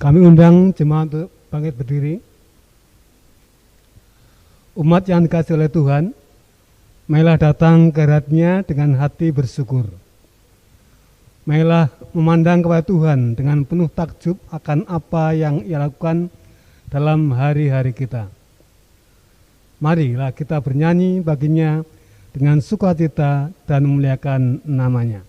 Kami undang jemaat untuk bangkit berdiri. Umat yang dikasihi oleh Tuhan, marilah datang ke hadirat-Nya dengan hati bersyukur. Marilah memandang kepada Tuhan dengan penuh takjub akan apa yang Ia lakukan dalam hari-hari kita. Marilah kita bernyanyi baginya dengan sukacita dan memuliakan nama-Nya.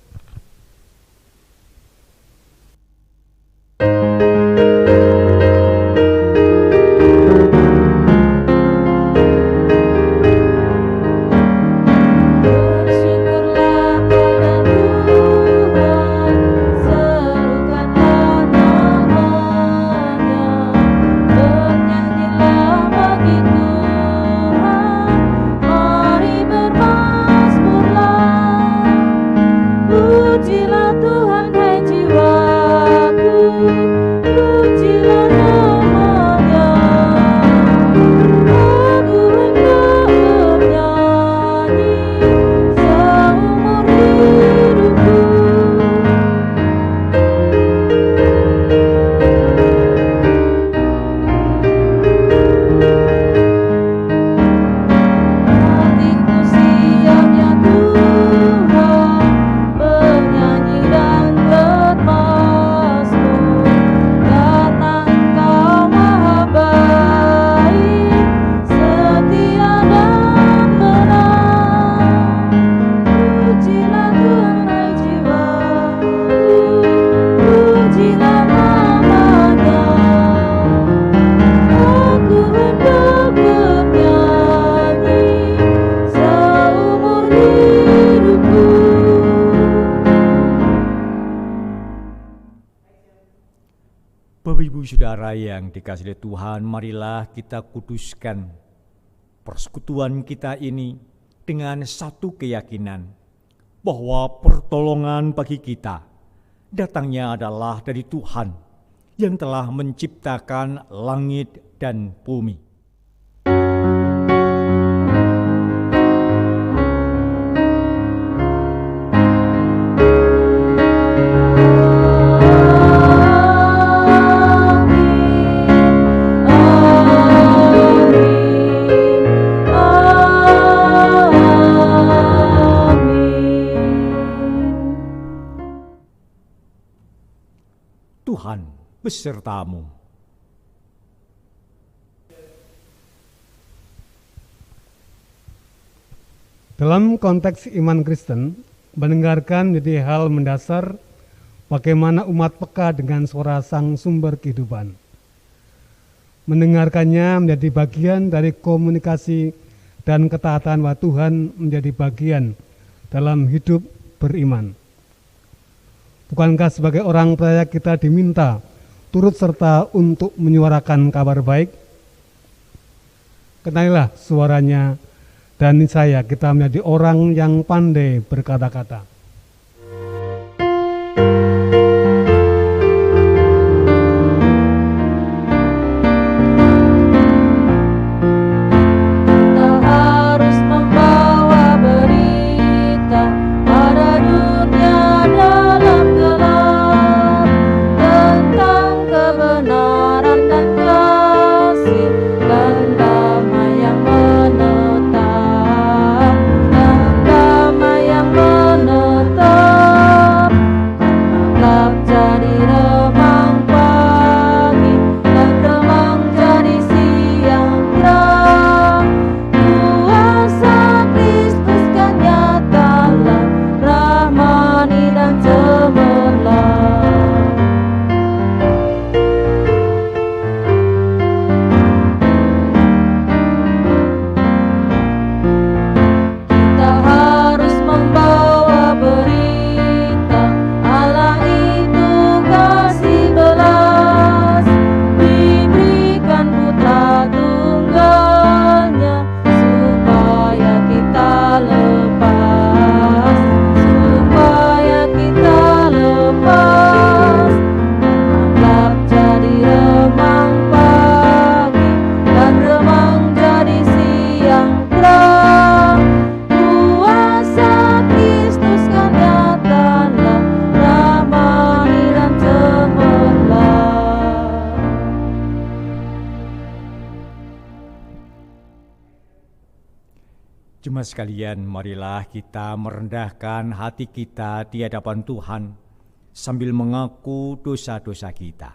Saudara yang dikasihi Tuhan, marilah kita kuduskan persekutuan kita ini dengan satu keyakinan bahwa pertolongan bagi kita datangnya adalah dari Tuhan yang telah menciptakan langit dan bumi. Tuhan besertamu. Dalam konteks iman Kristen, mendengarkan menjadi hal mendasar bagaimana umat peka dengan suara Sang Sumber kehidupan. Mendengarkannya menjadi bagian dari komunikasi dan ketaatan bahwa Tuhan menjadi bagian dalam hidup beriman. Bukankah sebagai orang percaya kita diminta turut serta untuk menyuarakan kabar baik? Kenalilah suaranya dan niscaya kita menjadi orang yang pandai berkata-kata. Damai yang menetap Jemaat sekalian, marilah kita merendahkan hati kita di hadapan Tuhan sambil mengaku dosa-dosa kita.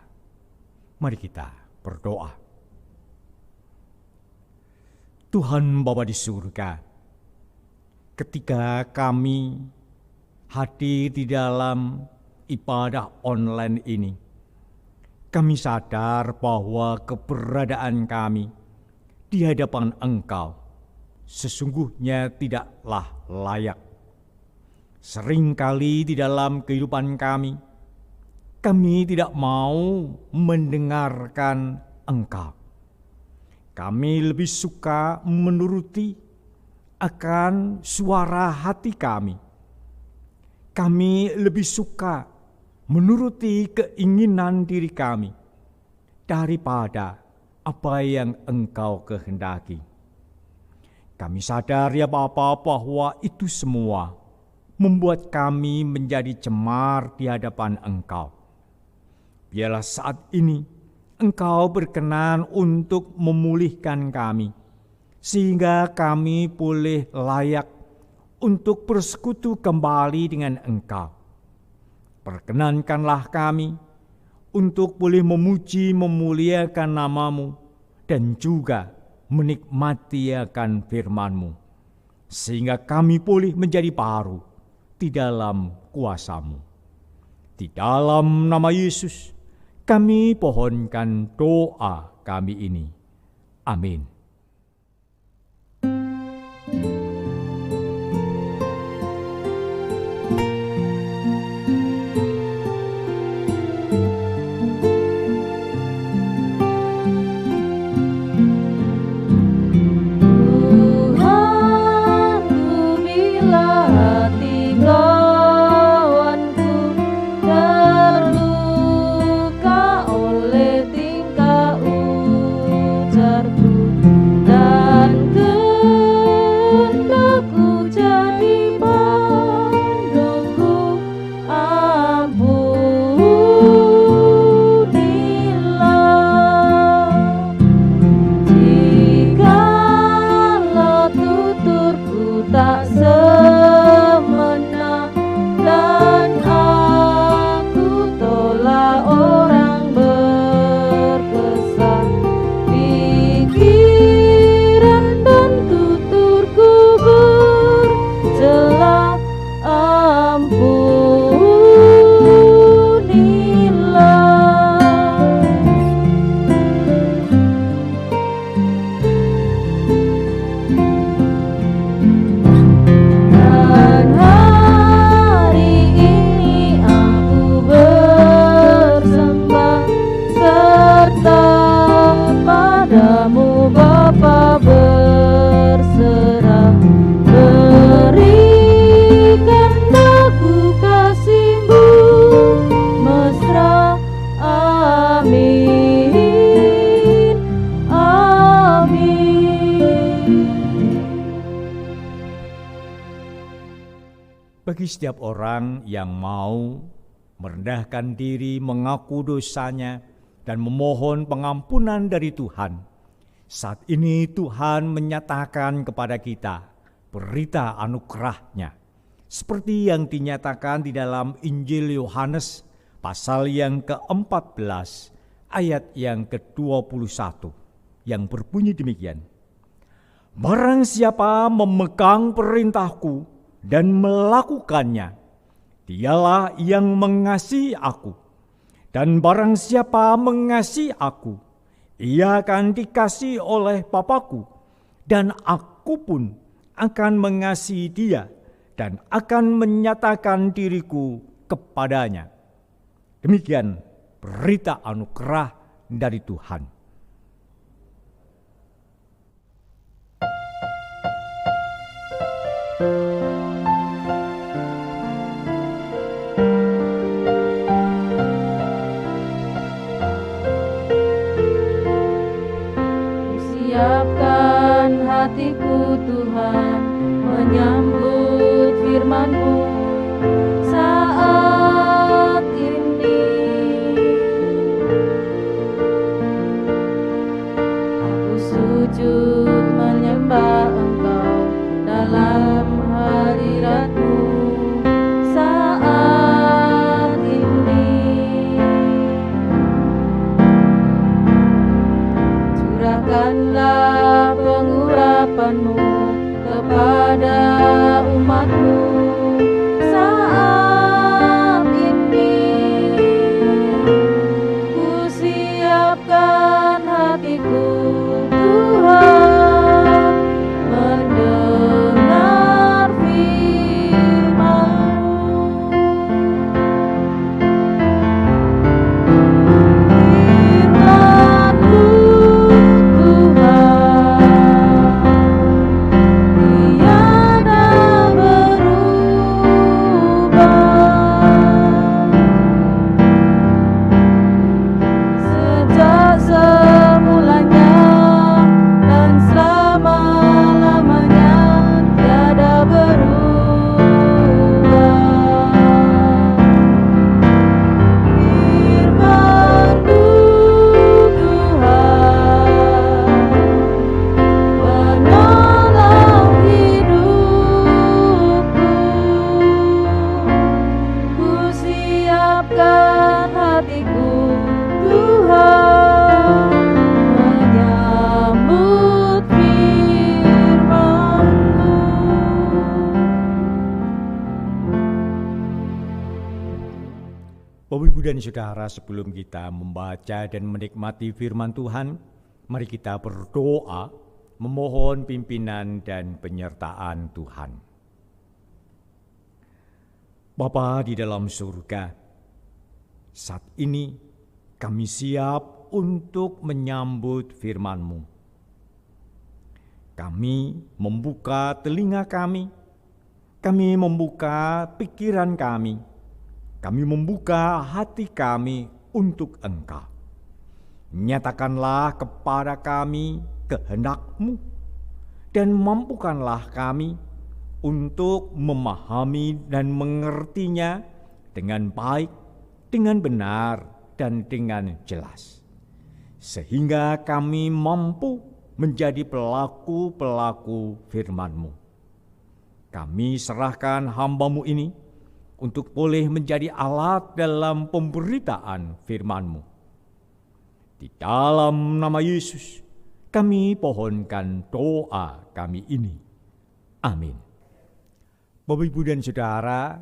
Mari kita berdoa. Tuhan Bapa di surga, ketika kami hadir di dalam ibadah online ini, kami sadar bahwa keberadaan kami di hadapan Engkau sesungguhnya tidaklah layak. Seringkali di dalam kehidupan kami tidak mau mendengarkan Engkau. Kami lebih suka menuruti akan suara hati kami. Kami lebih suka menuruti keinginan diri kami daripada apa yang Engkau kehendaki. Kami sadar ya Bapa bahwa itu semua membuat kami menjadi cemar di hadapan Engkau. Biarlah saat ini Engkau berkenan untuk memulihkan kami, sehingga kami boleh layak untuk bersekutu kembali dengan Engkau. Perkenankanlah kami untuk boleh memuji memuliakan nama-Mu dan juga menikmati akan firman-Mu, sehingga kami boleh menjadi baru di dalam kuasa-Mu. Di dalam nama Yesus kami pohonkan doa kami ini. Amin. Bagi setiap orang yang mau merendahkan diri, mengaku dosanya, dan memohon pengampunan dari Tuhan, saat ini Tuhan menyatakan kepada kita berita anugerah-Nya, seperti yang dinyatakan di dalam Injil Yohanes pasal yang ke-14 ayat yang ke-21 yang berbunyi demikian. Barang siapa memegang perintahku dan melakukannya, dialah yang mengasihi aku. Dan barang siapa mengasihi aku, ia akan dikasihi oleh Bapa-Ku, dan aku pun akan mengasihi dia dan akan menyatakan diriku kepadanya. Demikian berita anugerah dari Tuhan. Siapkan hatiku Tuhan, menyambut firman-Mu saat ini. merendahkan hatiku Tuhan, menyambut firman-Mu. Bapak, Ibu, dan Saudara, sebelum kita membaca dan menikmati firman Tuhan, mari kita berdoa memohon pimpinan dan penyertaan Tuhan. Bapa di dalam surga, saat ini kami siap untuk menyambut firman-Mu. Kami membuka telinga kami membuka pikiran kami membuka hati kami untuk Engkau. Nyatakanlah kepada kami kehendak-Mu, dan mampukanlah kami untuk memahami dan mengertinya dengan baik, dengan benar, dan dengan jelas. Sehingga kami mampu menjadi pelaku-pelaku firman-Mu. Kami serahkan hamba-Mu ini untuk boleh menjadi alat dalam pemberitaan firman-Mu. Di dalam nama Yesus, kami pohonkan doa kami ini. Amin. Bapak, Ibu, dan Saudara,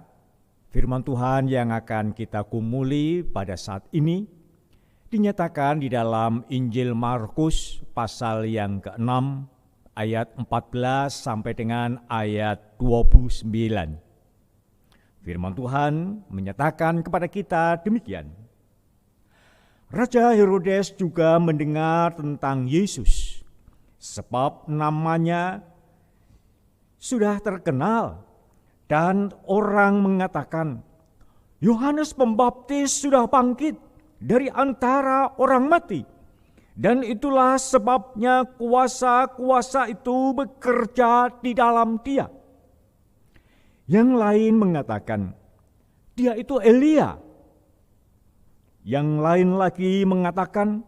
firman Tuhan yang akan kita gumuli pada saat ini dinyatakan di dalam Injil Markus pasal yang ke-6 ayat 14 sampai dengan ayat 29. Firman Tuhan menyatakan kepada kita demikian. Raja Herodes juga mendengar tentang Yesus, sebab namanya sudah terkenal, dan orang mengatakan, Yohanes Pembaptis sudah bangkit dari antara orang mati, dan itulah sebabnya kuasa-kuasa itu bekerja di dalam dia. Yang lain mengatakan, dia itu Elia. Yang lain lagi mengatakan,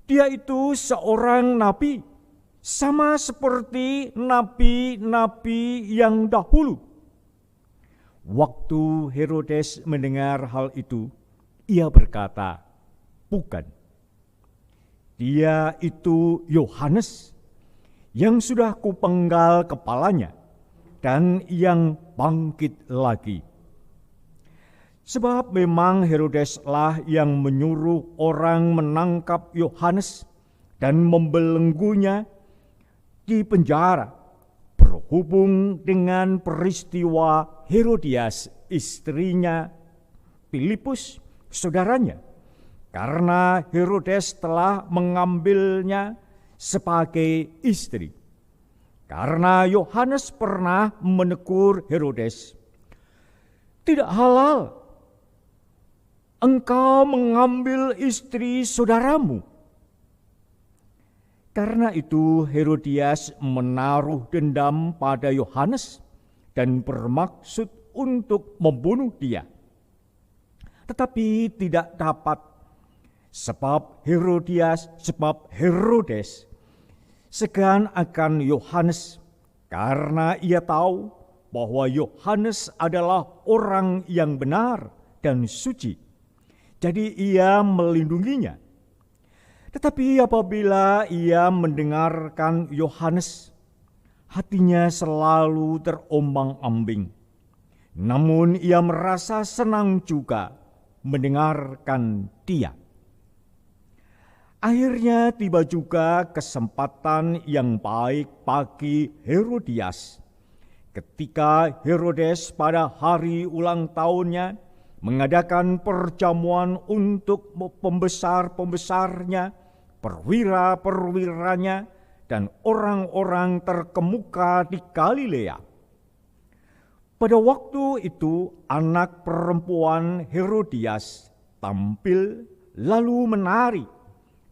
dia itu seorang nabi, sama seperti nabi-nabi yang dahulu. Waktu Herodes mendengar hal itu, ia berkata, bukan. Dia itu Yohanes yang sudah kupenggal kepalanya dan yang bangkit lagi. Sebab memang Herodeslah yang menyuruh orang menangkap Yohanes dan membelenggunya di penjara, berhubung dengan peristiwa Herodias istrinya Filipus saudaranya, karena Herodes telah mengambilnya sebagai istri. Karena Yohanes pernah menegur Herodes, tidak halal engkau mengambil istri saudaramu. Karena itu Herodias menaruh dendam pada Yohanes dan bermaksud untuk membunuh dia. Tetapi tidak dapat, sebab Herodes segan akan Yohanes, karena ia tahu bahwa Yohanes adalah orang yang benar dan suci. Jadi ia melindunginya. Tetapi apabila ia mendengarkan Yohanes, hatinya selalu terombang-ambing. Namun ia merasa senang juga mendengarkan dia. Akhirnya tiba juga kesempatan yang baik bagi Herodias, ketika Herodes pada hari ulang tahunnya mengadakan perjamuan untuk pembesar-pembesarnya, perwira-perwiranya, dan orang-orang terkemuka di Galilea. Pada waktu itu anak perempuan Herodias tampil lalu menari,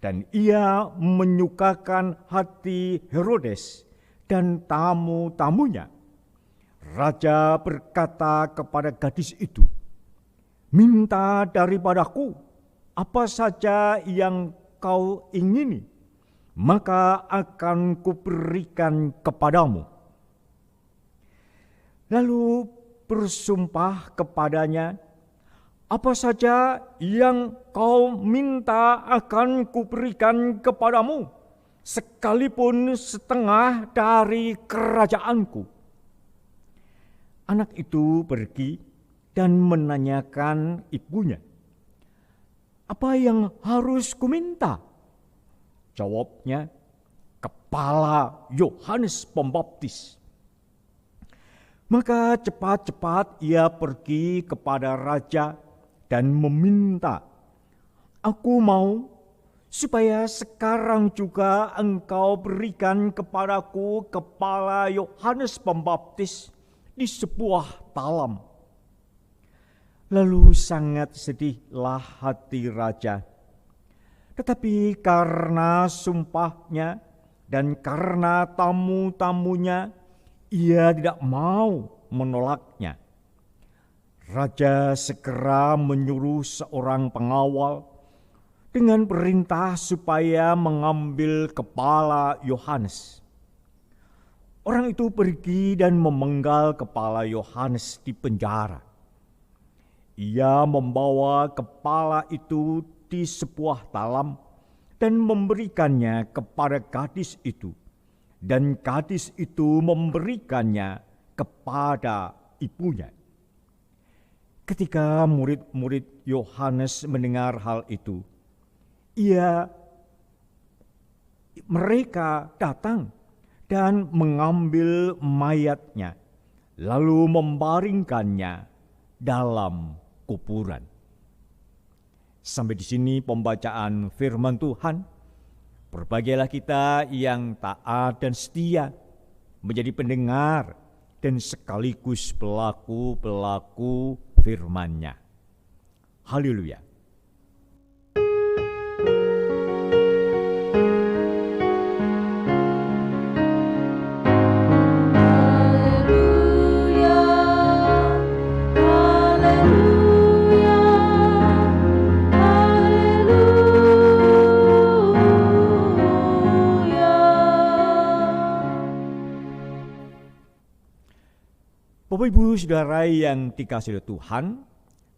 dan ia menyukakan hati Herodes dan tamu-tamunya. Raja berkata kepada gadis itu, minta daripadaku apa saja yang kau ingini, maka akan kuberikan kepadamu. Lalu bersumpah kepadanya, Apa saja yang kau minta akan kuberikan kepadamu, sekalipun setengah dari kerajaanku. Anak itu pergi dan menanyakan ibunya, apa yang harus kuminta? Jawabnya, kepala Yohanes Pembaptis. Maka cepat-cepat ia pergi kepada raja dan meminta, aku mau supaya sekarang juga engkau berikan kepadaku kepala Yohanes Pembaptis di sebuah talam. Lalu sangat sedihlah hati raja. Tetapi karena sumpahnya dan karena tamu-tamunya, ia tidak mau menolaknya. Raja segera menyuruh seorang pengawal dengan perintah supaya mengambil kepala Yohanes. Orang itu pergi dan memenggal kepala Yohanes di penjara. Ia membawa kepala itu di sebuah talam dan memberikannya kepada gadis itu. Dan gadis itu memberikannya kepada ibunya. Ketika murid-murid Yohanes mendengar hal itu, mereka datang dan mengambil mayatnya, lalu membaringkannya dalam kuburan. Sampai di sini pembacaan firman Tuhan. Berbahagialah kita yang taat dan setia, menjadi pendengar dan sekaligus pelaku-pelaku firman-Nya. Haleluya. Bapak Ibu Saudara yang dikasihi Tuhan,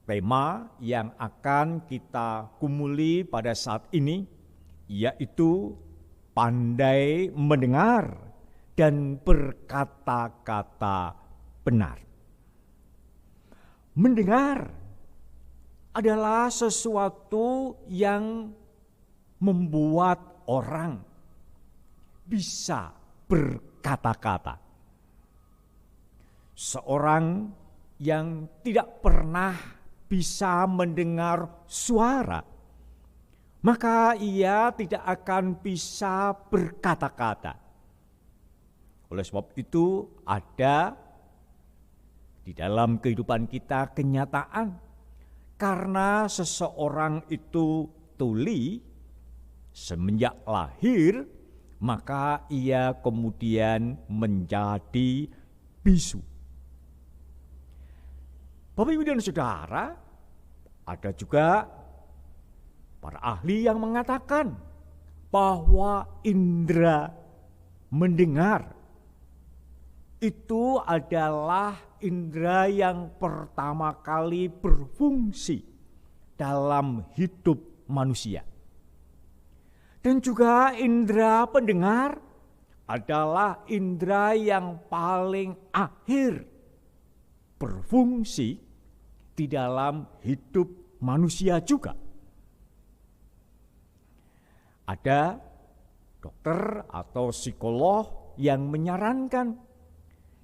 tema yang akan kita kumuli pada saat ini yaitu pandai mendengar dan berkata-kata benar. Mendengar adalah sesuatu yang membuat orang bisa berkata-kata. Seorang yang tidak pernah bisa mendengar suara, maka ia tidak akan bisa berkata-kata. Oleh sebab itu ada di dalam kehidupan kita kenyataan, karena seseorang itu tuli semenjak lahir, maka ia kemudian menjadi bisu. Bapak Ibu dan Saudara, ada juga para ahli yang mengatakan bahwa indera mendengar itu adalah indera yang pertama kali berfungsi dalam hidup manusia. Dan juga indera pendengar adalah indera yang paling akhir berfungsi di dalam hidup manusia juga. Ada dokter atau psikolog yang menyarankan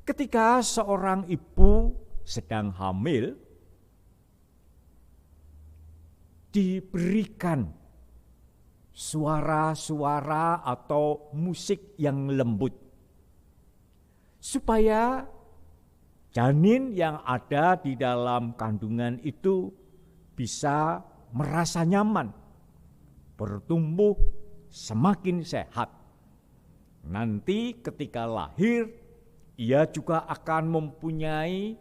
ketika seorang ibu sedang hamil, diberikan suara-suara atau musik yang lembut, supaya janin yang ada di dalam kandungan itu bisa merasa nyaman, bertumbuh semakin sehat. Nanti ketika lahir, ia juga akan mempunyai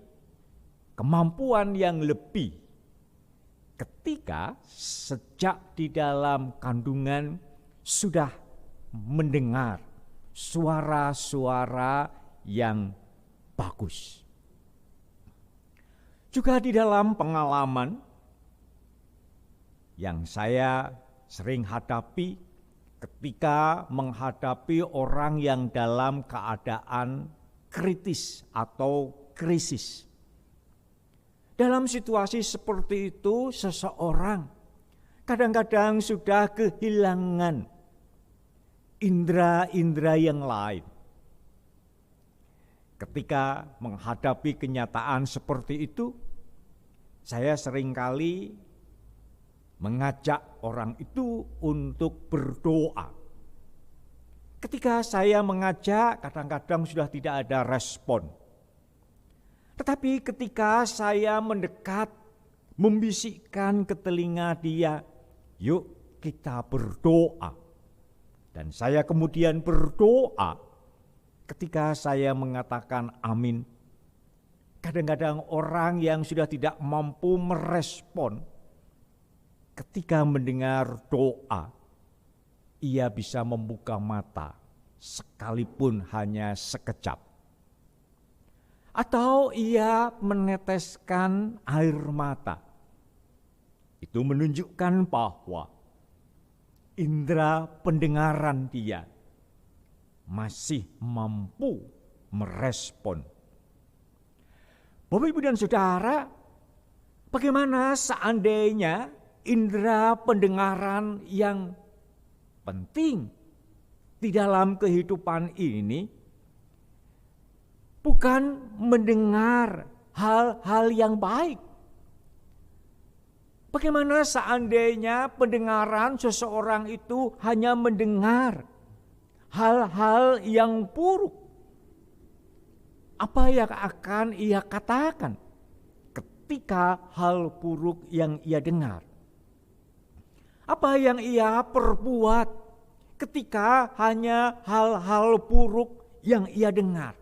kemampuan yang lebih ketika sejak di dalam kandungan sudah mendengar suara-suara yang bagus. Juga di dalam pengalaman yang saya sering hadapi ketika menghadapi orang yang dalam keadaan kritis atau krisis. Dalam situasi seperti itu, seseorang kadang-kadang sudah kehilangan indera-indera yang lain. Ketika menghadapi kenyataan seperti itu, saya seringkali mengajak orang itu untuk berdoa. Ketika saya mengajak, kadang-kadang sudah tidak ada respon. Tetapi ketika saya mendekat, membisikkan ke telinga dia, yuk kita berdoa. Dan saya kemudian berdoa. Ketika saya mengatakan amin, kadang-kadang orang yang sudah tidak mampu merespon, ketika mendengar doa, ia bisa membuka mata sekalipun hanya sekejap. Atau ia meneteskan air mata. Itu menunjukkan bahwa indera pendengaran dia masih mampu merespon. Bapak, Ibu, dan Saudara, bagaimana seandainya indera pendengaran yang penting di dalam kehidupan ini bukan mendengar hal-hal yang baik? Bagaimana seandainya pendengaran seseorang itu hanya mendengar hal-hal yang buruk? Apa yang akan ia katakan ketika hal buruk yang ia dengar? Apa yang ia perbuat ketika hanya hal-hal buruk yang ia dengar?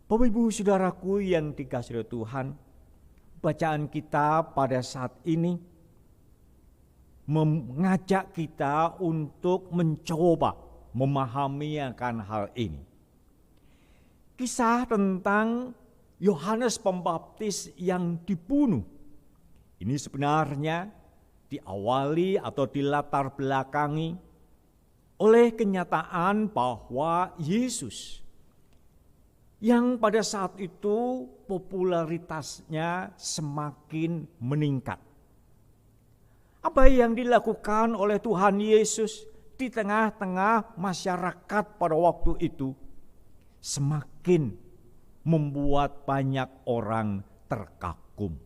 Bapak, Ibu, Saudaraku yang dikasihi Tuhan, bacaan kita pada saat ini mengajak kita untuk mencoba memahami akan hal ini. Kisah tentang Yohanes Pembaptis yang dibunuh. Ini sebenarnya diawali atau dilatar belakangi oleh kenyataan bahwa Yesus yang pada saat itu popularitasnya semakin meningkat. Apa yang dilakukan oleh Tuhan Yesus di tengah-tengah masyarakat pada waktu itu semakin membuat banyak orang terkagum.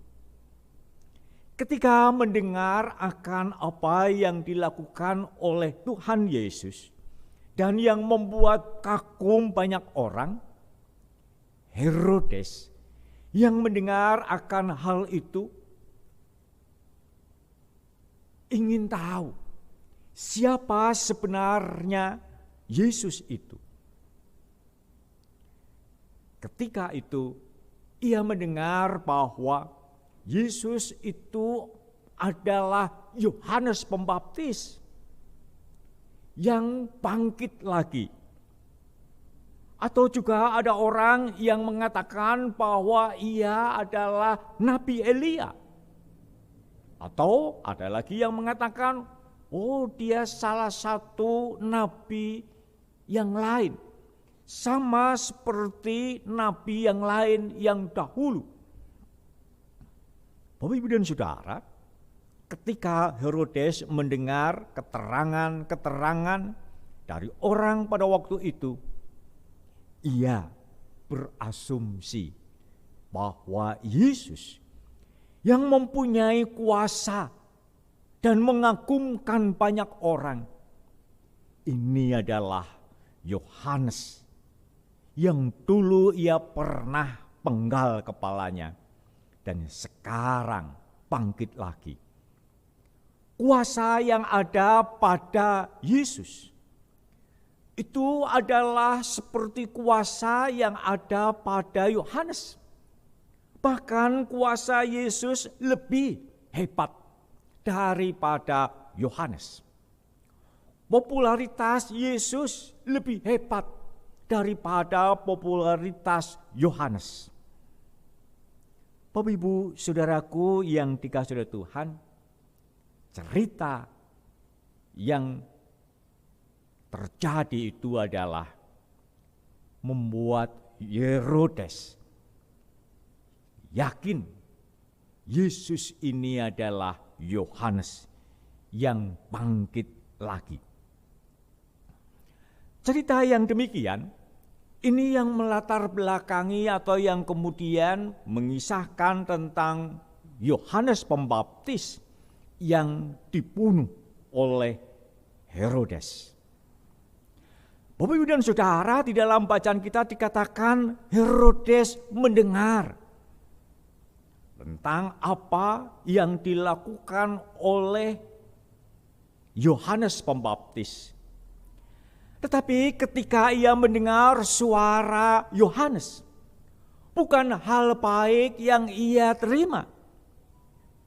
Ketika mendengar akan apa yang dilakukan oleh Tuhan Yesus dan yang membuat kagum banyak orang, Herodes yang mendengar akan hal itu ingin tahu siapa sebenarnya Yesus itu. Ketika itu ia mendengar bahwa Yesus itu adalah Yohanes Pembaptis yang bangkit lagi. Atau juga ada orang yang mengatakan bahwa ia adalah Nabi Elia. Atau ada lagi yang mengatakan, oh dia salah satu nabi yang lain. Sama seperti nabi yang lain yang dahulu. Bapak, Ibu, dan Saudara, ketika Herodes mendengar keterangan-keterangan dari orang pada waktu itu, ia berasumsi bahwa Yesus yang mempunyai kuasa dan mengagumkan banyak orang, ini adalah Yohanes yang dulu ia pernah penggal kepalanya dan sekarang bangkit lagi. Kuasa yang ada pada Yesus itu adalah seperti kuasa yang ada pada Yohanes. Bahkan kuasa Yesus lebih hebat daripada Yohanes. Popularitas Yesus lebih hebat daripada popularitas Yohanes. Bapak, Ibu, Saudaraku yang dikasihi oleh Tuhan, cerita yang terjadi itu adalah membuat Herodes yakin Yesus ini adalah Yohanes yang bangkit lagi. Cerita yang demikian ini yang melatar belakangi atau yang kemudian mengisahkan tentang Yohanes Pembaptis yang dibunuh oleh Herodes. Bapak Ibu dan Saudara, di dalam bacaan kita dikatakan Herodes mendengar tentang apa yang dilakukan oleh Yohanes Pembaptis. Tetapi ketika ia mendengar suara Yohanes, bukan hal baik yang ia terima.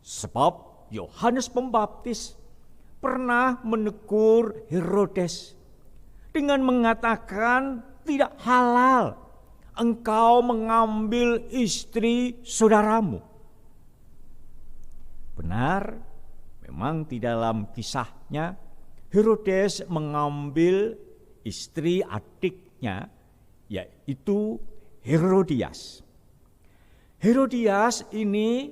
Sebab Yohanes Pembaptis pernah menegur Herodes dengan mengatakan tidak halal engkau mengambil istri saudaramu. Benar, memang di dalam kisahnya Herodes mengambil istri adiknya, yaitu Herodias. Herodias ini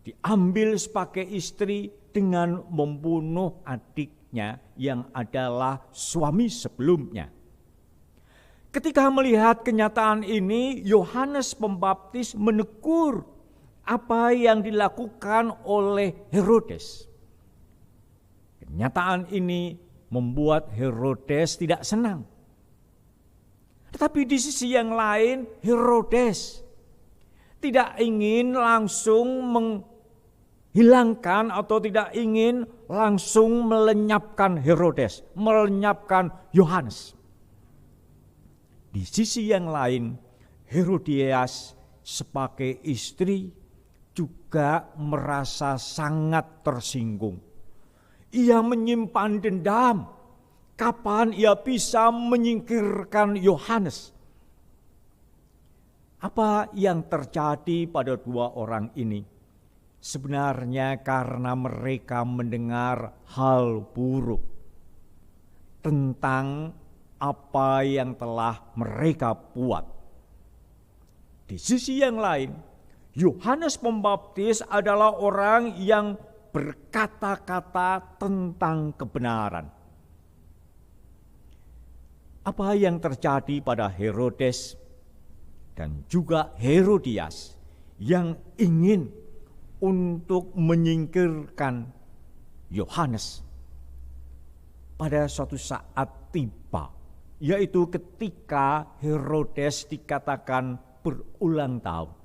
diambil sebagai istri dengan membunuh adiknya yang adalah suami sebelumnya. Ketika melihat kenyataan ini, Yohanes Pembaptis menegur apa yang dilakukan oleh Herodes. Kenyataan ini membuat Herodes tidak senang. Tetapi di sisi yang lain, Herodes tidak ingin langsung menghilangkan atau tidak ingin langsung melenyapkan Herodes, melenyapkan Yohanes. Di sisi yang lain, Herodias sebagai istri juga merasa sangat tersinggung. Ia menyimpan dendam. Kapan ia bisa menyingkirkan Yohanes? Apa yang terjadi pada dua orang ini? Sebenarnya karena mereka mendengar hal buruk tentang apa yang telah mereka buat. Di sisi yang lain, Yohanes Pembaptis adalah orang yang berkata-kata tentang kebenaran. Apa yang terjadi pada Herodes dan juga Herodias yang ingin untuk menyingkirkan Yohanes pada suatu saat tiba, yaitu ketika Herodes dikatakan berulang tahun.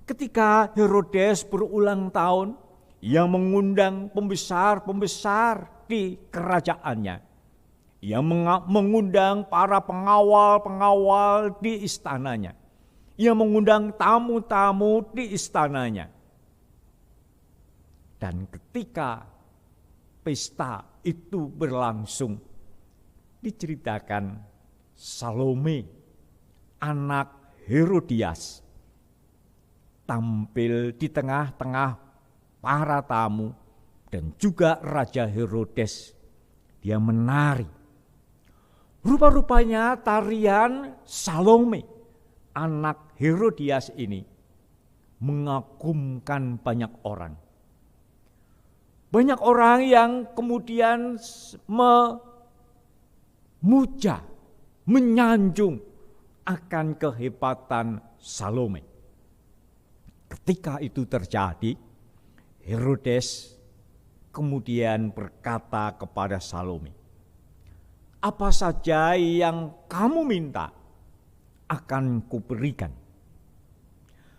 Ketika Herodes berulang tahun, ia mengundang pembesar-pembesar di kerajaannya. Ia mengundang para pengawal-pengawal di istananya. Ia mengundang tamu-tamu di istananya. Dan ketika pesta itu berlangsung, diceritakan Salome, anak Herodias, tampil di tengah-tengah para tamu dan juga Raja Herodes. Dia menari. Rupa-rupanya tarian Salome, anak Herodias ini, mengagumkan banyak orang. Banyak orang yang kemudian memuja, menyanjung akan kehebatan Salome. Ketika itu terjadi, Herodes kemudian berkata kepada Salome, "Apa saja yang kamu minta akan kuberikan."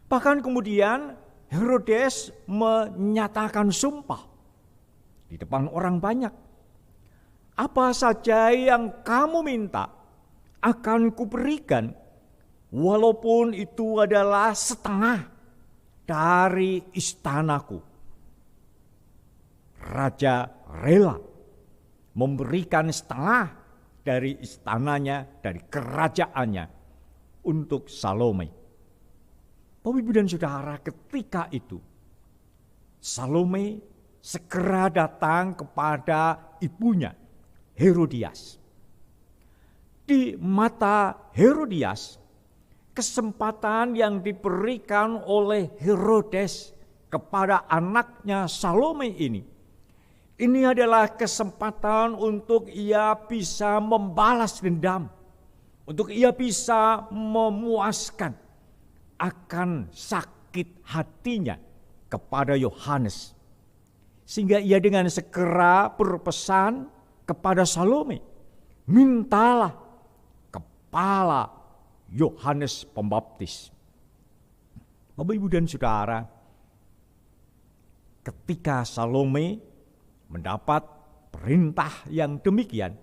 Bahkan kemudian Herodes menyatakan sumpah di depan orang banyak. "Apa saja yang kamu minta akan kuberikan, walaupun itu adalah setengah dari istanaku." Raja rela memberikan setengah dari istananya, dari kerajaannya untuk Salome. Bapak Ibu dan Saudara, ketika itu Salome segera datang kepada ibunya, Herodias. Di mata Herodias, kesempatan yang diberikan oleh Herodes kepada anaknya Salome ini adalah kesempatan untuk ia bisa membalas dendam, untuk ia bisa memuaskan akan sakit hatinya kepada Yohanes. Sehingga ia dengan segera berpesan kepada Salome, mintalah kepala Yohanes Pembaptis. Bapak, Ibu, dan Saudara, ketika Salome mendapat perintah yang demikian,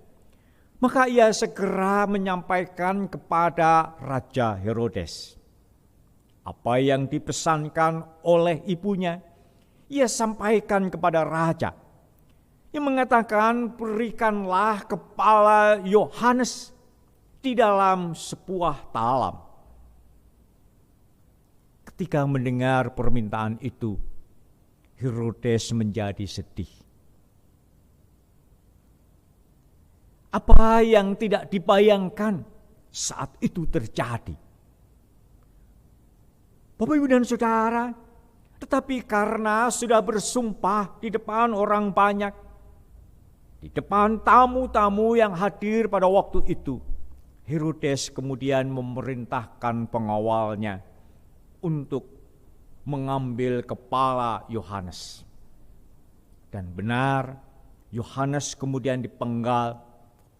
maka ia segera menyampaikan kepada Raja Herodes. Apa yang dipesankan oleh ibunya, ia sampaikan kepada raja. Ia mengatakan, berikanlah kepala Yohanes di dalam sebuah talam. Ketika mendengar permintaan itu, Herodes menjadi sedih. Apa yang tidak dibayangkan saat itu terjadi? Bapak, Ibu, dan Saudara, tetapi karena sudah bersumpah di depan orang banyak, di depan tamu-tamu yang hadir pada waktu itu, Herodes kemudian memerintahkan pengawalnya untuk mengambil kepala Yohanes. Dan benar, Yohanes kemudian dipenggal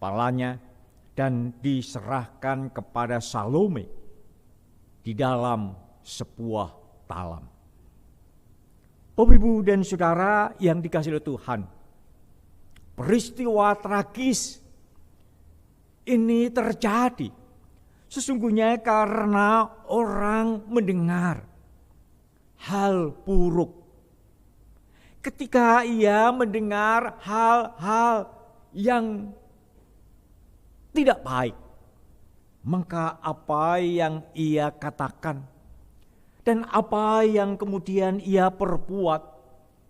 kepalanya dan diserahkan kepada Salome di dalam sebuah talam. Bapak, Ibu, dan Saudara yang dikasihi oleh Tuhan, peristiwa tragis ini terjadi sesungguhnya karena orang mendengar hal buruk. Ketika ia mendengar hal-hal yang tidak baik, maka apa yang ia katakan dan apa yang kemudian ia perbuat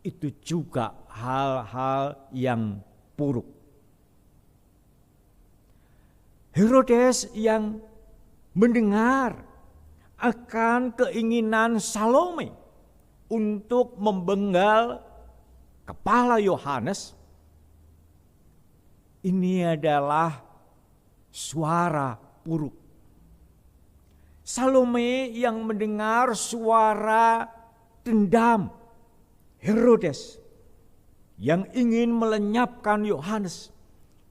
itu juga hal-hal yang buruk. Herodes yang mendengar akan keinginan Salome untuk membenggal kepala Yohanes, ini adalah suara buruk. Salome yang mendengar suara dendam Herodes yang ingin melenyapkan Yohanes,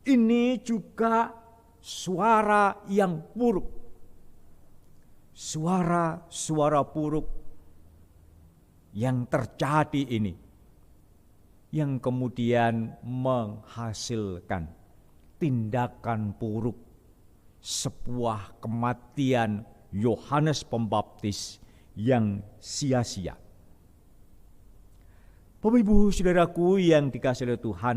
ini juga suara yang buruk. Suara-suara buruk yang terjadi ini yang kemudian menghasilkan tindakan buruk, sebuah kematian Yohanes Pembaptis yang sia-sia. Bapak, Ibu, Saudaraku yang dikasihi oleh Tuhan,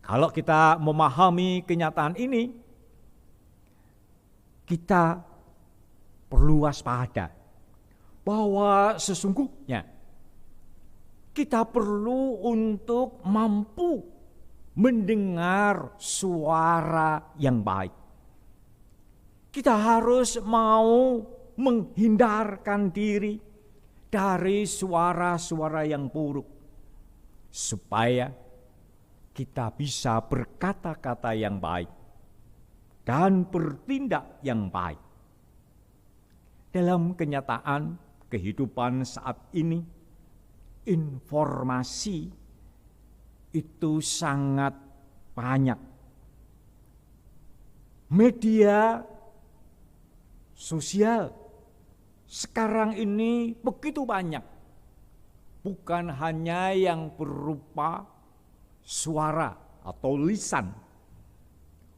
kalau kita memahami kenyataan ini, kita perlu waspada bahwa sesungguhnya kita perlu untuk mampu mendengar suara yang baik. Kita harus mau menghindarkan diri dari suara-suara yang buruk, supaya kita bisa berkata-kata yang baik dan bertindak yang baik. Dalam kenyataan kehidupan saat ini, informasi itu sangat banyak. Media sosial sekarang ini begitu banyak. Bukan hanya yang berupa suara atau lisan.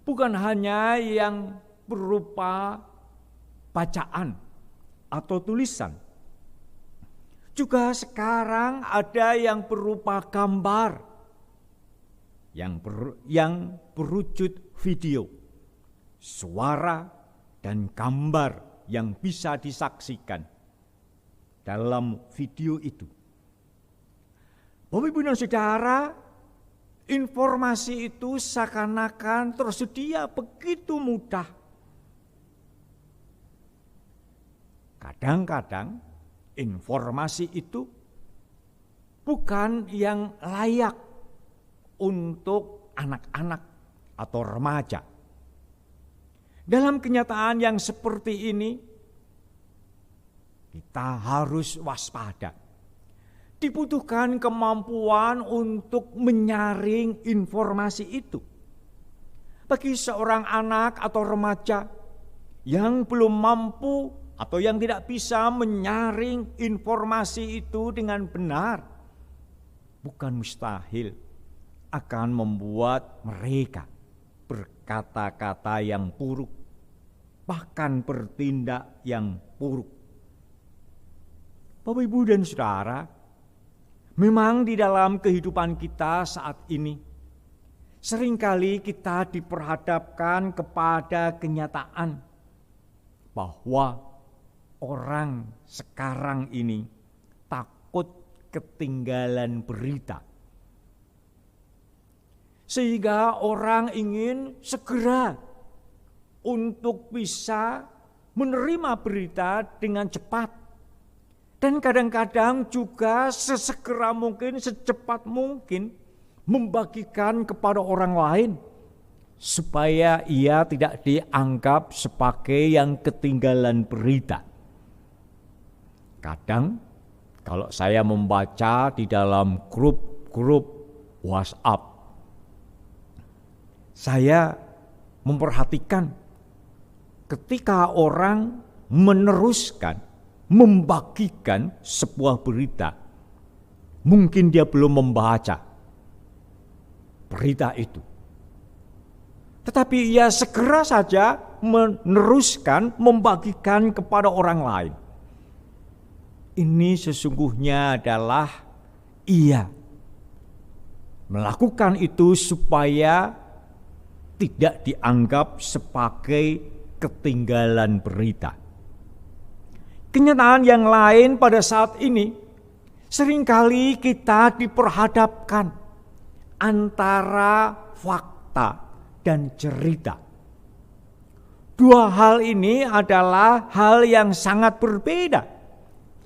Bukan hanya yang berupa bacaan atau tulisan. Juga sekarang ada yang berupa gambar, yang berwujud video, suara dan gambar yang bisa disaksikan dalam video itu. Bapak Ibu dan Saudara, informasi itu seakan-akan tersedia begitu mudah. Kadang-kadang informasi itu bukan yang layak untuk anak-anak atau remaja. Dalam kenyataan yang seperti ini, kita harus waspada. Dibutuhkan kemampuan untuk menyaring informasi itu. Bagi seorang anak atau remaja yang belum mampu atau yang tidak bisa menyaring informasi itu dengan benar, bukan mustahil akan membuat mereka berkata-kata yang buruk, bahkan bertindak yang buruk. Bapak, Ibu, dan Saudara, memang di dalam kehidupan kita saat ini, seringkali kita diperhadapkan kepada kenyataan bahwa orang sekarang ini takut ketinggalan berita. Sehingga orang ingin segera untuk bisa menerima berita dengan cepat. Dan kadang-kadang juga sesegera mungkin, secepat mungkin membagikan kepada orang lain supaya ia tidak dianggap sebagai yang ketinggalan berita. Kadang kalau saya membaca di dalam grup-grup WhatsApp, saya memperhatikan ketika orang meneruskan, membagikan sebuah berita, mungkin dia belum membaca berita itu, tetapi ia segera saja meneruskan, membagikan kepada orang lain. Ini sesungguhnya adalah ia melakukan itu supaya tidak dianggap sebagai ketinggalan berita. Kenyataan yang lain pada saat ini, seringkali kita diperhadapkan antara fakta dan cerita. Dua hal ini adalah hal yang sangat berbeda.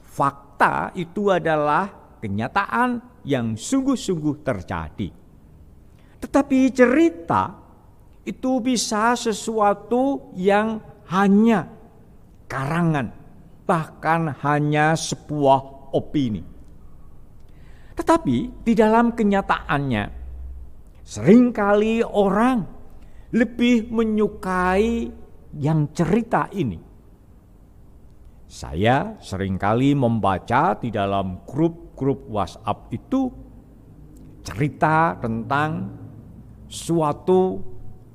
Fakta itu adalah kenyataan yang sungguh-sungguh terjadi. Tetapi cerita itu bisa sesuatu yang hanya karangan, bahkan hanya sebuah opini. Tetapi di dalam kenyataannya, seringkali orang lebih menyukai yang cerita ini. Saya seringkali membaca di dalam grup-grup WhatsApp itu cerita tentang suatu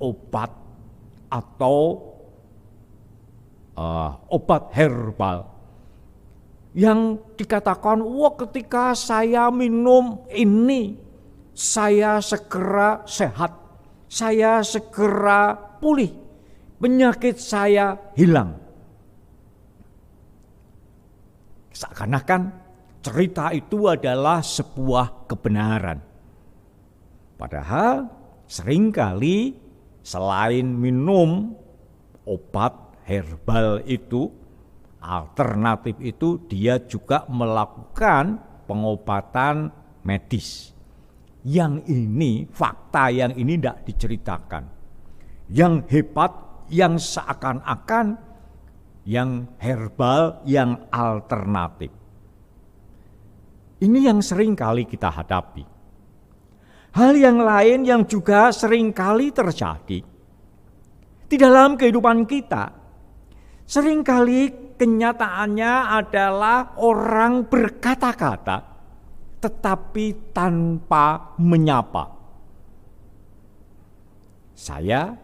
obat atau obat herbal yang dikatakan, wah ketika saya minum ini saya segera sehat, saya segera pulih, penyakit saya hilang. Seakan-akan cerita itu adalah sebuah kebenaran. Padahal seringkali selain minum obat herbal itu, alternatif itu dia juga melakukan pengobatan medis. Yang ini, fakta yang ini tidak diceritakan. Yang hebat, yang seakan-akan, yang herbal, yang alternatif. Ini yang sering kali kita hadapi. Hal yang lain yang juga seringkali terjadi di dalam kehidupan kita, seringkali kenyataannya adalah orang berkata-kata tetapi tanpa menyapa. Saya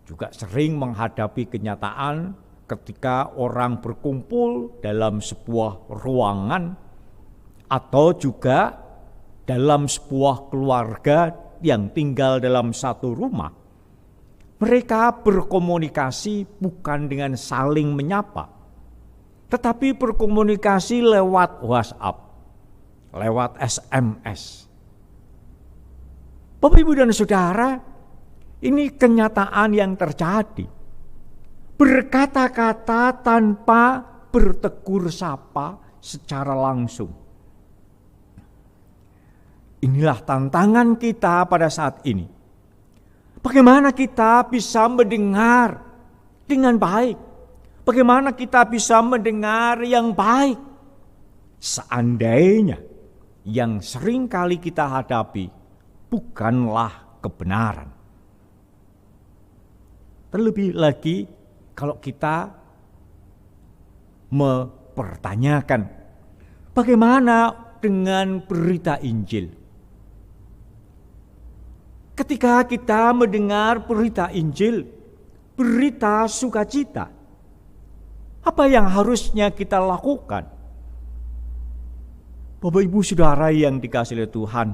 juga sering menghadapi kenyataan ketika orang berkumpul dalam sebuah ruangan atau juga dalam sebuah keluarga yang tinggal dalam satu rumah. Mereka berkomunikasi bukan dengan saling menyapa, tetapi berkomunikasi lewat WhatsApp. lewat SMS. Bapak, Ibu, dan Saudara, ini kenyataan yang terjadi. Berkata-kata tanpa bertegur sapa secara langsung. Inilah tantangan kita pada saat ini. Bagaimana kita bisa mendengar dengan baik? Bagaimana kita bisa mendengar yang baik? Seandainya yang sering kali kita hadapi bukanlah kebenaran. Terlebih lagi kalau kita mempertanyakan bagaimana dengan berita Injil. Ketika kita mendengar berita Injil, berita sukacita, apa yang harusnya kita lakukan? Bapak, Ibu, Saudara yang dikasihi oleh Tuhan,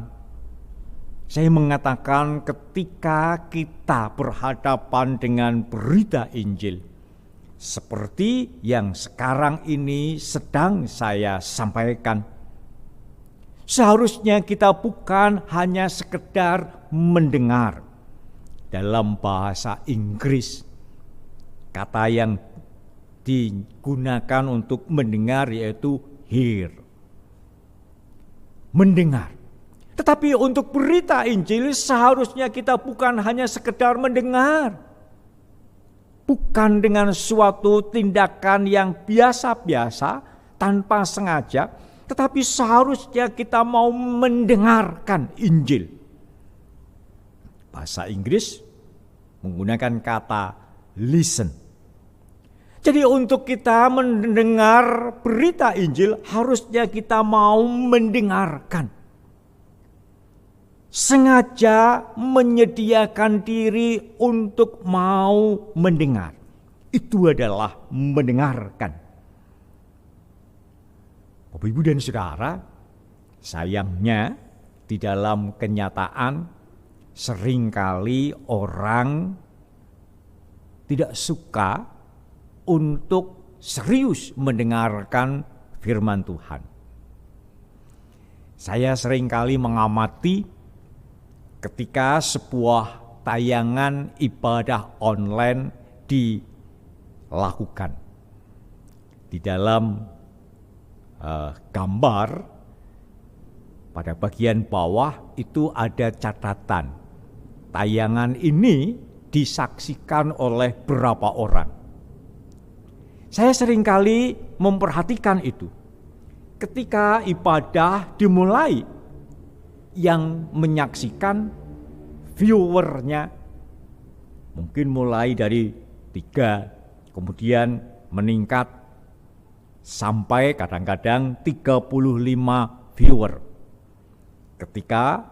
saya mengatakan ketika kita berhadapan dengan berita Injil, seperti yang sekarang ini sedang saya sampaikan, seharusnya kita bukan hanya sekedar mendengar. Dalam bahasa Inggris, kata yang digunakan untuk mendengar yaitu hear. Mendengar. Tetapi untuk berita Injil seharusnya kita bukan hanya sekedar mendengar. Bukan dengan suatu tindakan yang biasa-biasa tanpa sengaja, tetapi seharusnya kita mau mendengarkan Injil. Bahasa Inggris menggunakan kata listen. Jadi untuk kita mendengar berita Injil harusnya kita mau mendengarkan. Sengaja menyediakan diri untuk mau mendengar. Itu adalah mendengarkan. Bapak, Ibu, dan Saudara, sayangnya di dalam kenyataan seringkali orang tidak suka untuk serius mendengarkan firman Tuhan. Saya seringkali mengamati ketika sebuah tayangan ibadah online dilakukan. Di dalam gambar pada bagian bawah itu ada catatan. Tayangan ini disaksikan oleh berapa orang. Saya seringkali memperhatikan itu. Ketika ibadah dimulai, yang menyaksikan viewernya mungkin mulai dari 3, kemudian meningkat sampai kadang-kadang 35 viewer. Ketika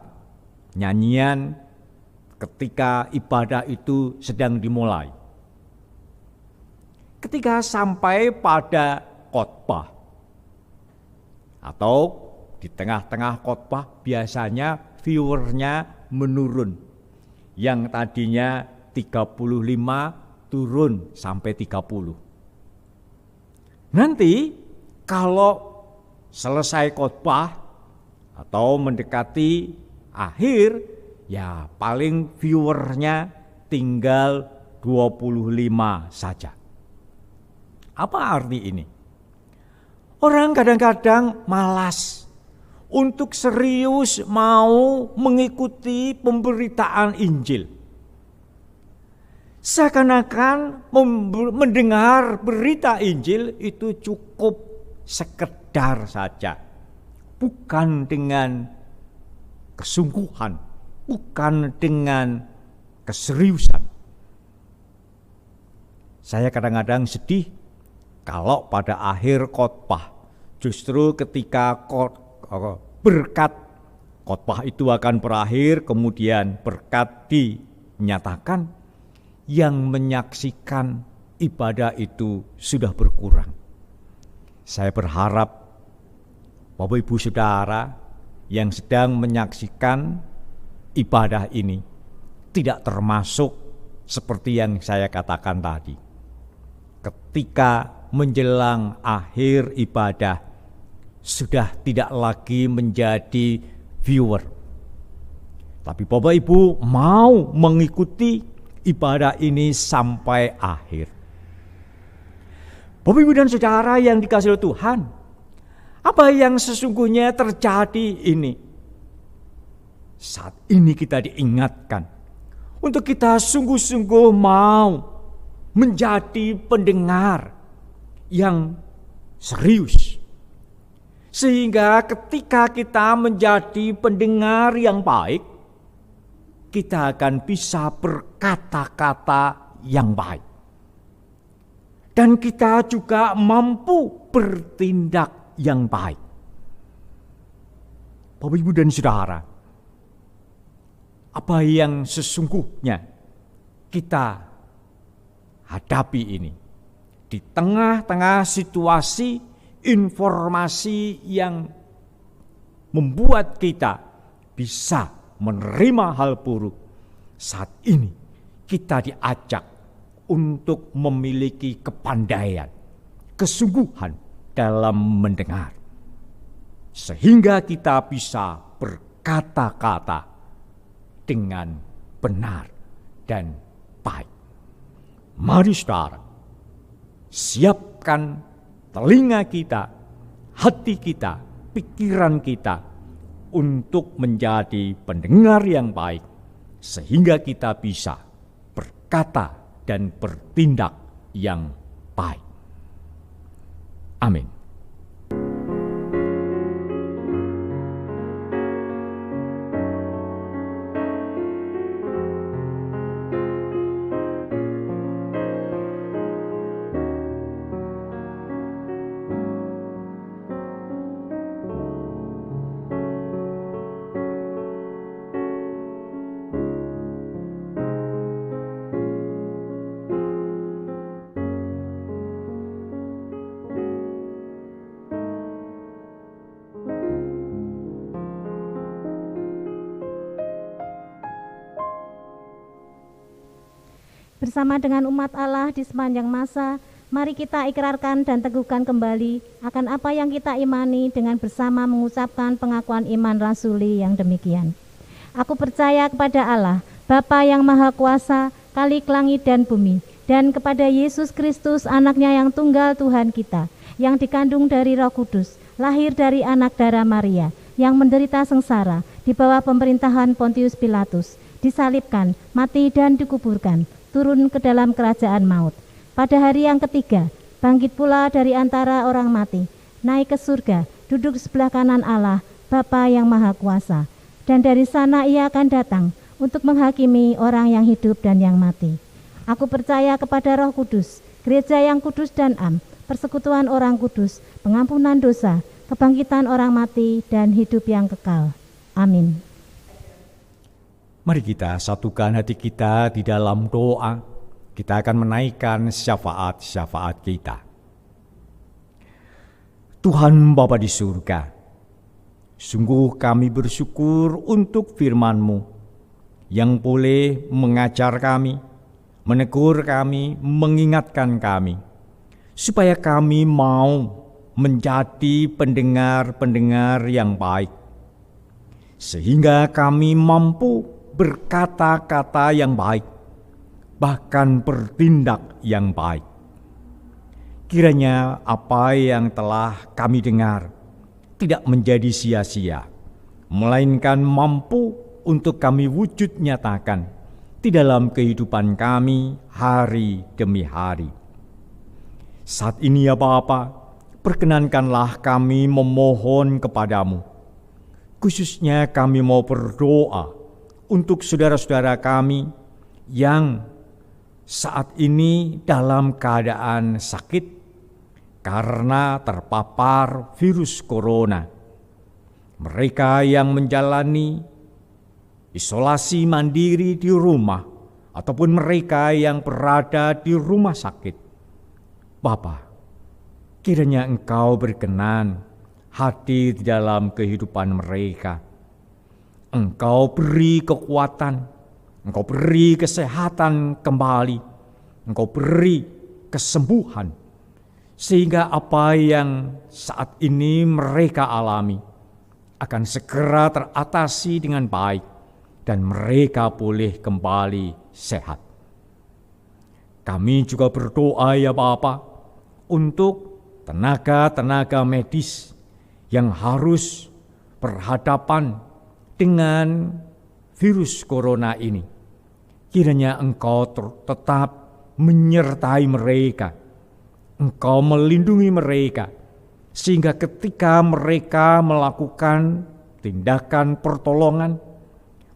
nyanyian, ketika ibadah itu sedang dimulai. Ketika sampai pada khotbah atau di tengah-tengah khotbah biasanya viewernya menurun. Yang tadinya 35 turun sampai 30. Nanti kalau selesai khotbah atau mendekati akhir, ya paling viewernya tinggal 25 saja. Apa arti ini? Orang kadang-kadang malas untuk serius mau mengikuti pemberitaan Injil. Seakan-akan mendengar berita Injil itu cukup sekedar saja. Bukan dengan kesungguhan, bukan dengan keseriusan. Saya kadang-kadang sedih kalau pada akhir khotbah, justru ketika berkat khotbah itu akan berakhir, kemudian berkat dinyatakan, yang menyaksikan ibadah itu sudah berkurang. Saya berharap Bapak, Ibu, Saudara yang sedang menyaksikan ibadah ini tidak termasuk seperti yang saya katakan tadi. Ketika menjelang akhir ibadah, sudah tidak lagi menjadi viewer. Tapi Bapak Ibu mau mengikuti ibadah ini sampai akhir. Bapak Ibu dan Saudara yang dikasihi oleh Tuhan, apa yang sesungguhnya terjadi ini? Saat ini kita diingatkan untuk kita sungguh-sungguh mau menjadi pendengar yang serius. Sehingga ketika kita menjadi pendengar yang baik, kita akan bisa berkata-kata yang baik. Dan kita juga mampu bertindak yang baik. Bapak, Ibu, dan Saudara, apa yang sesungguhnya kita hadapi ini di tengah-tengah situasi informasi yang membuat kita bisa menerima hal buruk. Saat ini kita diajak untuk memiliki kepandaian, kesungguhan dalam mendengar, sehingga kita bisa berkata-kata dengan benar dan baik. Mari saudara, siapkan telinga kita, hati kita, pikiran kita untuk menjadi pendengar yang baik, sehingga kita bisa berkata dan bertindak yang baik. Amin. Bersama dengan umat Allah di sepanjang masa, mari kita ikrarkan dan teguhkan kembali akan apa yang kita imani dengan bersama mengucapkan pengakuan iman rasuli yang demikian. Aku percaya kepada Allah, Bapa yang Maha Kuasa, Khalik langit dan bumi, dan kepada Yesus Kristus, anaknya yang tunggal Tuhan kita, yang dikandung dari Roh Kudus, lahir dari anak darah Maria, yang menderita sengsara di bawah pemerintahan Pontius Pilatus, disalibkan, mati dan dikuburkan, turun ke dalam kerajaan maut. Pada hari yang ketiga, bangkit pula dari antara orang mati, naik ke surga, duduk sebelah kanan Allah, Bapa yang Maha Kuasa. Dan dari sana ia akan datang untuk menghakimi orang yang hidup dan yang mati. Aku percaya kepada Roh Kudus, gereja yang kudus dan am, persekutuan orang kudus, pengampunan dosa, kebangkitan orang mati, dan hidup yang kekal. Amin. Mari kita satukan hati kita di dalam doa. Kita akan menaikkan syafaat-syafaat kita. Tuhan Bapa di surga, sungguh kami bersyukur untuk firman-Mu yang boleh mengajar kami, menegur kami, mengingatkan kami, supaya kami mau menjadi pendengar-pendengar yang baik, sehingga kami mampu berkata-kata yang baik, bahkan bertindak yang baik. Kiranya apa yang telah kami dengar tidak menjadi sia-sia, melainkan mampu untuk kami wujud nyatakan di dalam kehidupan kami hari demi hari. Saat ini ya Bapa, perkenankanlah kami memohon kepadamu. Khususnya kami mau berdoa untuk saudara-saudara kami yang saat ini dalam keadaan sakit karena terpapar virus corona. Mereka yang menjalani isolasi mandiri di rumah ataupun mereka yang berada di rumah sakit. Bapa, kiranya Engkau berkenan hadir di dalam kehidupan mereka. Engkau beri kekuatan, Engkau beri kesehatan kembali, Engkau beri kesembuhan, sehingga apa yang saat ini mereka alami akan segera teratasi dengan baik dan mereka pulih kembali sehat. Kami juga berdoa ya Bapa untuk tenaga-tenaga medis yang harus berhadapan dengan virus corona ini. Kiranya Engkau tetap menyertai mereka, Engkau melindungi mereka, sehingga ketika mereka melakukan tindakan pertolongan,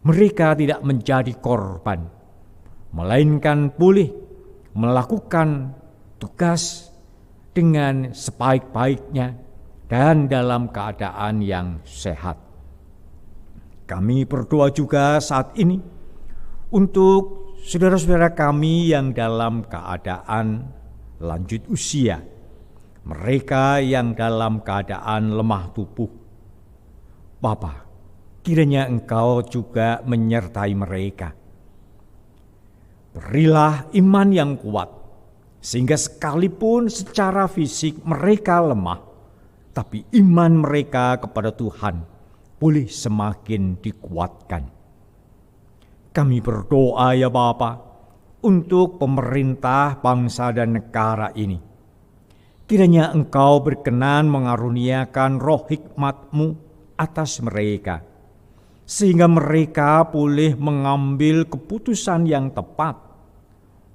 mereka tidak menjadi korban, melainkan pulih melakukan tugas dengan sebaik-baiknya dan dalam keadaan yang sehat. Kami berdoa juga saat ini untuk saudara-saudara kami yang dalam keadaan lanjut usia, mereka yang dalam keadaan lemah tubuh. Bapa, kiranya Engkau juga menyertai mereka. Berilah iman yang kuat, sehingga sekalipun secara fisik mereka lemah, tapi iman mereka kepada Tuhan boleh semakin dikuatkan. Kami berdoa ya Bapa untuk pemerintah bangsa dan negara ini. Kiranya Engkau berkenan mengaruniakan roh hikmat-Mu atas mereka, sehingga mereka boleh mengambil keputusan yang tepat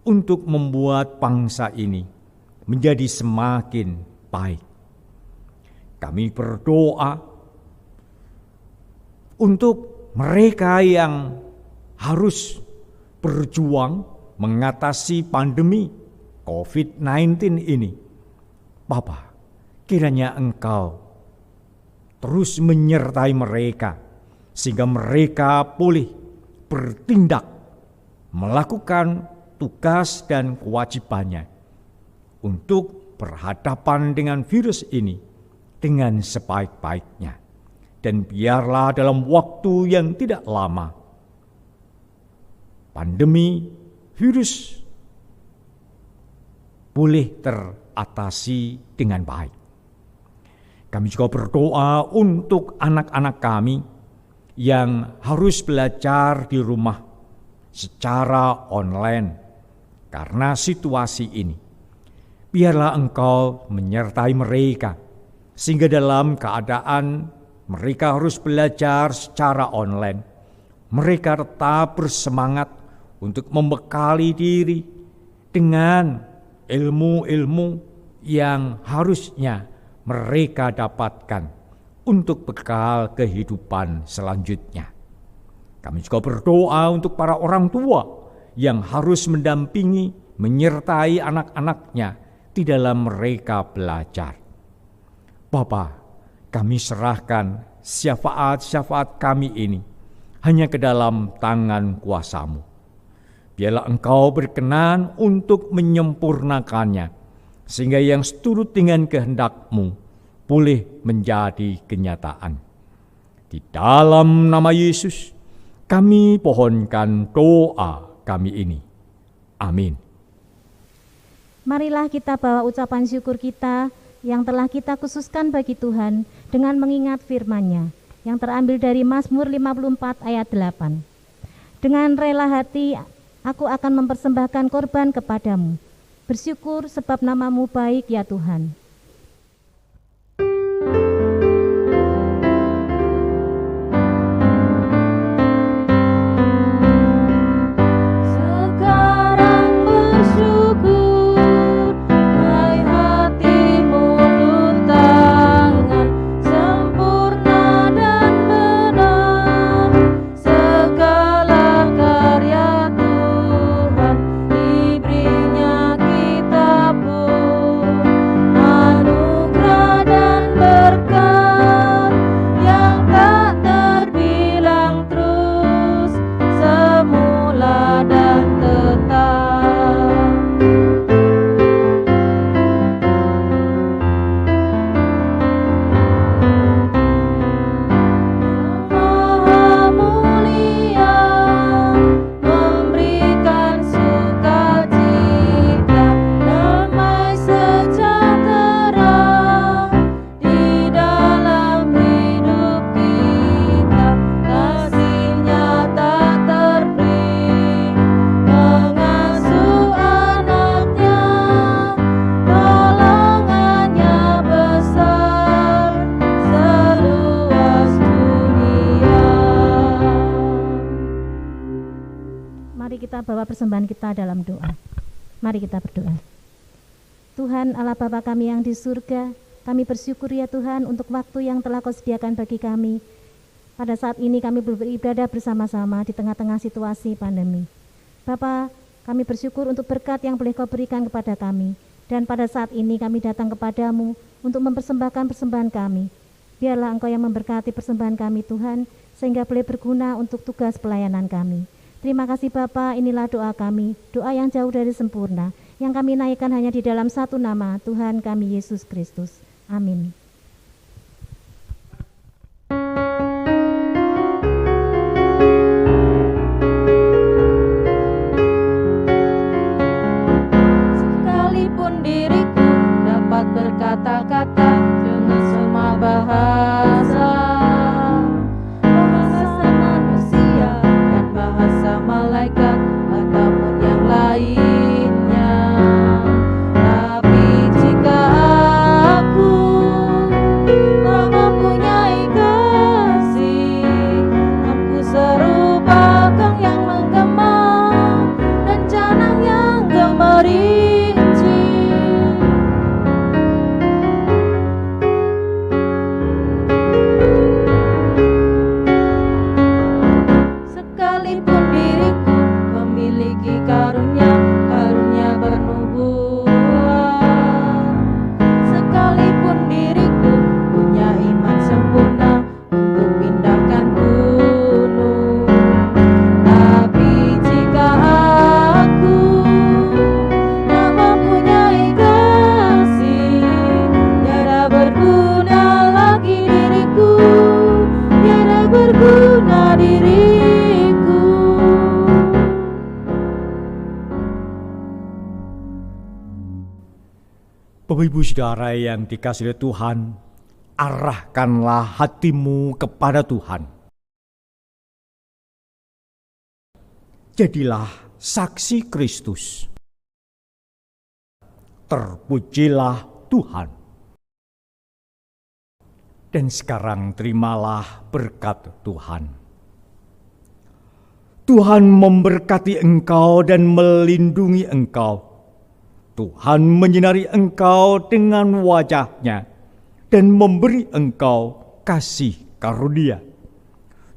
untuk membuat bangsa ini menjadi semakin baik. Kami berdoa untuk mereka yang harus berjuang mengatasi pandemi COVID-19 ini. Bapa, kiranya Engkau terus menyertai mereka, sehingga mereka pulih bertindak, melakukan tugas dan kewajibannya untuk berhadapan dengan virus ini dengan sebaik-baiknya. Dan biarlah dalam waktu yang tidak lama, pandemi virus boleh teratasi dengan baik. Kami juga berdoa untuk anak-anak kami yang harus belajar di rumah secara online karena situasi ini. Biarlah Engkau menyertai mereka, sehingga dalam keadaan mereka harus belajar secara online, mereka tetap bersemangat untuk membekali diri dengan ilmu-ilmu yang harusnya mereka dapatkan untuk bekal kehidupan selanjutnya. Kami juga berdoa untuk para orang tua yang harus mendampingi, menyertai anak-anaknya di dalam mereka belajar. Bapa, kami serahkan syafaat-syafaat kami ini hanya ke dalam tangan kuasa-Mu. Biarlah Engkau berkenan untuk menyempurnakannya, sehingga yang seturut dengan kehendak-Mu boleh menjadi kenyataan. Di dalam nama Yesus, kami pohonkan doa kami ini. Amin. Marilah kita bawa ucapan syukur kita yang telah kita khususkan bagi Tuhan dengan mengingat firman-Nya yang terambil dari Mazmur 54 ayat 8. Dengan rela hati aku akan mempersembahkan korban kepadamu. Bersyukur sebab nama-Mu baik ya Tuhan. Amin. kita bawa persembahan kita dalam doa. Mari kita berdoa. Tuhan Allah Bapa kami yang di surga, kami bersyukur ya Tuhan untuk waktu yang telah Kau sediakan bagi kami. Pada saat ini kami beribadah bersama-sama di tengah-tengah situasi pandemi. Bapa, kami bersyukur untuk berkat yang boleh Kau berikan kepada kami. Dan pada saat ini kami datang kepadamu untuk mempersembahkan persembahan kami. Biarlah Engkau yang memberkati persembahan kami Tuhan, sehingga boleh berguna untuk tugas pelayanan kami. Terima kasih Bapa, inilah doa kami, doa yang jauh dari sempurna, yang kami naikkan hanya di dalam satu nama, Tuhan kami Yesus Kristus. Amin. Sekalipun diriku dapat berkata-kata dengan semua bahasa manusia dan bahasa malaikat ataupun yang lainnya, tapi jika aku tak mempunyai kasih, aku serupa kang yang menggema dan canang yang gemerinci. Sekalipun diriku memiliki karunia bernubuat, sekalipun diriku punya iman sempurna untuk pindahkan gunung, tapi jika aku tak mempunyai kasih, tiada berguna lagi diriku, tiada berguna diriku. Bapak Ibu Saudara yang dikasihi oleh Tuhan, arahkanlah hatimu kepada Tuhan. Jadilah saksi Kristus. Terpujilah Tuhan. Dan sekarang terimalah berkat Tuhan. Tuhan memberkati engkau dan melindungi engkau. Tuhan menyinari engkau dengan wajah-Nya dan memberi engkau kasih karunia.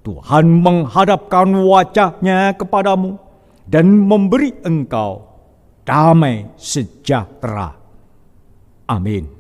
Tuhan menghadapkan wajah-Nya kepadamu dan memberi engkau damai sejahtera. Amin.